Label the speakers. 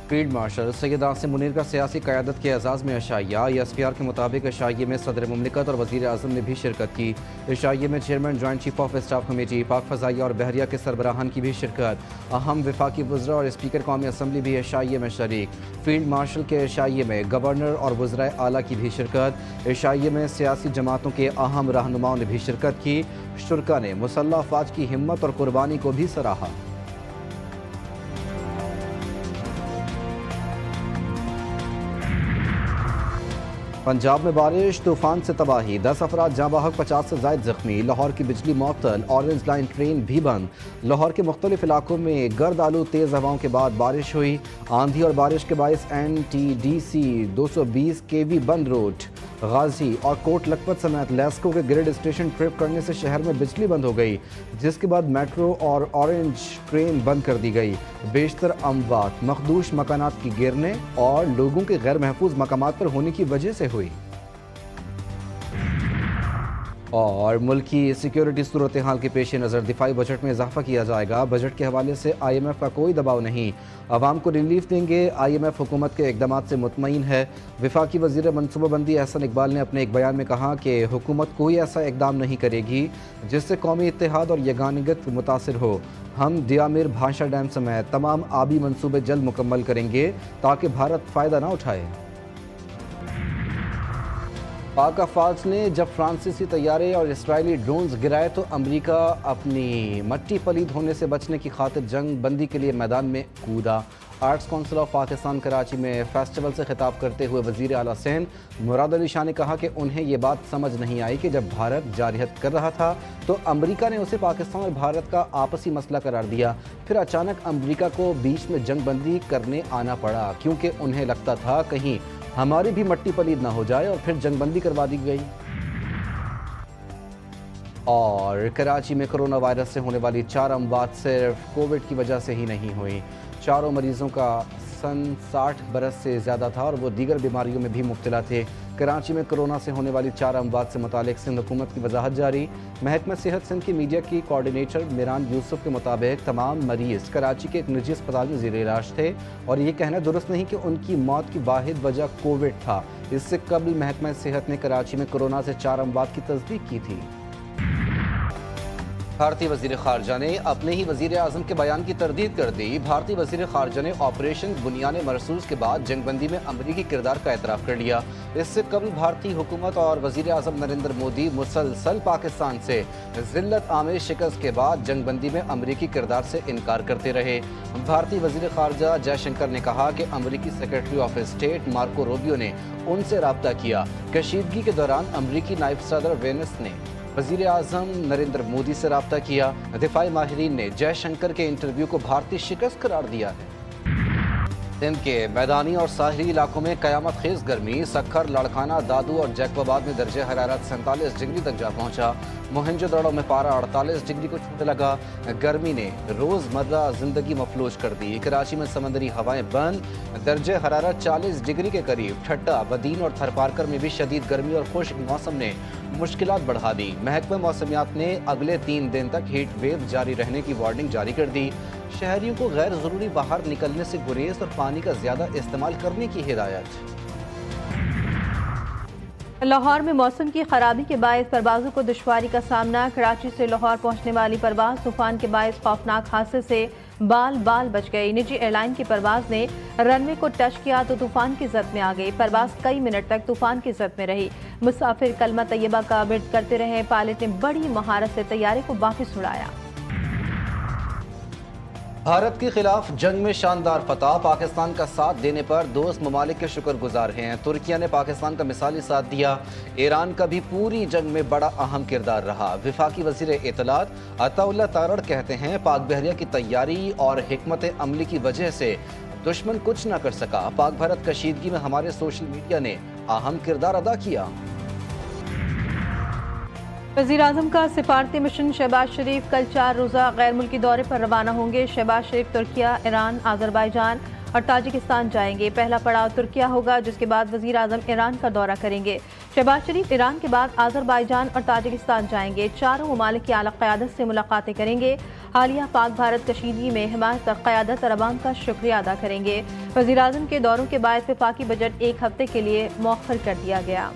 Speaker 1: Field marshal Syed Asim Munir का सियासी क़यादत के एजाज़ में अशाइया। एसपीआर के मुताबिक अशाइये में सदर मुमलिकत और वज़ीर आज़म ने भी शिरकत की। अशाइये में chairman joint chief of staff committee, पाक फ़ज़ाइया और बहरिया के सरबराहान की भी शिरकत। अहम वफाकी वज़रा और स्पीकर कौमी असम्बली भी अशाइये में शरीक। फील्ड मार्शल के अशाइये में गवर्नर और वज़राए आला की भी शिरकत। अशाइये में सियासी जमातों के अहम रहनुमाओं ने भी शिरकत की। शुरका ने मुसल्लह अफ़वाज की हिम्मत और कुर्बानी को भी सराहा। पंजाब में बारिश, तूफान से तबाही, 10 अफराद जाँ बहक, 50 से ज़ायद जख्मी। लाहौर की बिजली मुअत्तल, ऑरेंज लाइन ट्रेन भी बंद। लाहौर के मुख्तलिफ इलाकों में गर्द आलू तेज़ हवाओं के बाद बारिश हुई। आंधी और बारिश के बायस NTDC 220 KV बंद रूट। गाजी और कोट लखपत समेत लेस्को के ग्रिड स्टेशन ट्रिप करने से शहर में बिजली बंद हो गई, जिसके बाद मेट्रो और ऑरेंज ट्रेन बंद कर दी गई। बेशतर अमवात मखदूश मकानात की गिरने और लोगों के गैर महफूज मकामात पर होने की वजह से हुई। और मुल्की सिक्योरिटी सूरत हाल के पेश नज़र दिफाई बजट में इजाफा किया जाएगा। बजट के हवाले से IMF का कोई दबाव नहीं, आवाम को रिलीफ देंगे। IMF हुकूमत के इकदाम से मुतमईन है। वफाकी वज़ीर मनसूबाबंदी एहसन इकबाल ने अपने एक बयान में कहा कि हुकूमत कोई ऐसा इकदाम नहीं करेगी जिससे कौमी इत्तेहाद और यगानियत मुतासिर हो। हम दियामिर भाषा डैम समेत तमाम आबी मनसूबे जल्द मुकम्मल करेंगे ताकि भारत फ़ायदा ना उठाए। पाक अफवाज ने जब फ्रांसीसी तैयारे और इसराइली ड्रोन्स गिराए तो अमरीका अपनी मट्टी पलीद होने से बचने की खातिर जंग बंदी के लिए मैदान में कूदा। Arts council of Pakistan Karachi में फेस्टिवल से खिताब करते हुए वज़ीर आला सिंध मुराद अली शाह ने कहा कि उन्हें ये बात समझ नहीं आई कि जब भारत जारहियत कर रहा था तो अमरीका ने उसे पाकिस्तान और भारत का आपसी मसला करार दिया। फिर अचानक अमरीका को बीच में जंग बंदी करने आना पड़ा क्योंकि उन्हें लगता था कहीं हमारी भी मट्टी पलीद ना हो जाए, और फिर जंगबंदी करवा दी गई। और कराची में कोरोना वायरस से होने वाली 4 अमवात सिर्फ कोविड की वजह से ही नहीं हुई। चारों मरीजों का सन 60 बरस से ज़्यादा था और वो दीगर बीमारियों में भी मुब्तला थे। कराची में कोरोना से होने वाली 4 अमवात से मुतालिक सिंध हुकूमत की वजाहत जारी। महकमा सेहत सिंध की मीडिया की कोऑर्डिनेटर मिरान यूसुफ के मुताबिक तमाम मरीज कराची के एक निजी अस्पताल में ज़ेर इलाज थे और ये कहना दुरुस्त नहीं कि उनकी मौत की वाहिद वजह कोविड था। इससे कबल महकमा सेहत ने कराची में कोरोना से 4 अमवात की तस्दीक की थी। भारतीय वज़ीर ख़ारजा ने अपने ही वज़ीर आज़म के बयान की तरदीद कर दी। भारतीय वज़ीर ख़ारजा ने ऑपरेशन बुनियाने मरसूस के बाद जंगबंदी में अमरीकी किरदार का एतराफ़ कर लिया। इससे कबल भारतीय हुकूमत और वज़ीर आज़म नरेंद्र मोदी मुसलसल पाकिस्तान से ज़िल्लत आमेज शिकस्त के बाद जंगबंदी में अमरीकी किरदार से इनकार करते रहे। भारतीय वज़ीर ख़ारजा जयशंकर ने कहा कि अमरीकी secretary of state Marco Rubio ने उनसे रब्ता किया। कशीदगी के दौरान अमरीकी नायब सदर वेनिस ने वज़ीर आज़म नरेंद्र मोदी से रब्ता किया। दिफाई माहिरीन ने जयशंकर के इंटरव्यू को भारतीय शिकस्त करार दिया है। सिंध के मैदानी और साहरी इलाकों में कयामत खेज गर्मी। सक्खर, लाड़काना, दादू और जैकबाबाद में दर्जे हरारत 47 डिग्री तक जा पहुंचा। मोहनजोदड़ो में पारा 48 डिग्री को छूने लगा। गर्मी ने रोज़मर्रा ज़िंदगी मफलूज कर दी। कराची में समंदरी हवाएं बंद, दर्जे हरारत 40 डिग्री के करीब। ठट्टा, बदीन और थरपारकर में भी शदीद गर्मी और खुश्क मौसम ने मुश्किलात बढ़ा दी। महकमा मौसमियात ने अगले 3 दिन तक हीट वेव जारी रहने की वार्निंग जारी कर दी। शहरियों को गैर ज़रूरी बाहर निकलने से गुरेज और पानी का ज़्यादा इस्तेमाल करने की हिदायत।
Speaker 2: लाहौर में मौसम की खराबी के बायस परवाज़ों को दुश्वारी का सामना। कराची से लाहौर पहुंचने वाली परवाज़ तूफान के बायस खौफनाक हादसे से बाल बाल बच गई। निजी एयरलाइन की परवाज़ ने रनवे को टच किया तो तूफान की जद में आ गई। परवाज़ कई मिनट तक तूफान की जद में रही। मुसाफिर कलमा तैयबा का विर्द करते रहे। पायलट ने बड़ी महारत से तैयारे को वापस उड़ाया।
Speaker 1: भारत के खिलाफ जंग में शानदार फतह। पाकिस्तान का साथ देने पर दोस्त ममालिक के शुक्रगुजार हैं। तुर्किया ने पाकिस्तान का मिसाली साथ दिया। ईरान का भी पूरी जंग में बड़ा अहम किरदार रहा। वफाकी वज़ीर इत्तलात अताउल्लाह तारड़ कहते हैं पाक बहरिया की तैयारी और हिकमत अमली की वजह से दुश्मन कुछ न कर सका। पाक भारत कशीदगी में हमारे सोशल मीडिया ने अहम किरदार अदा किया।
Speaker 2: वज़ीर आज़म का सिफारती मिशन शहबाज शरीफ कल 4 रोज़ा गैर मुल्की दौरे पर रवाना होंगे। शहबाज शरीफ तुर्किया, ईरान, आज़रबाईजान और ताजिकिस्तान जाएंगे। पहला पड़ाव तुर्किया होगा, जिसके बाद वजीर आजम ईरान का दौरा करेंगे। शहबाज शरीफ ईरान के बाद आज़रबाईजान और ताजिकिस्तान जाएंगे। चारों ममालिक की आला क़यादत से मुलाकातें करेंगे। हालिया पाक भारत कशीदगी में हिमायत और क़यादत और अवाम का शुक्रिया अदा करेंगे। वज़ीर आज़म के दौरों के बाद वफाकी बजट एक हफ्ते के लिए मौखर कर दिया गया।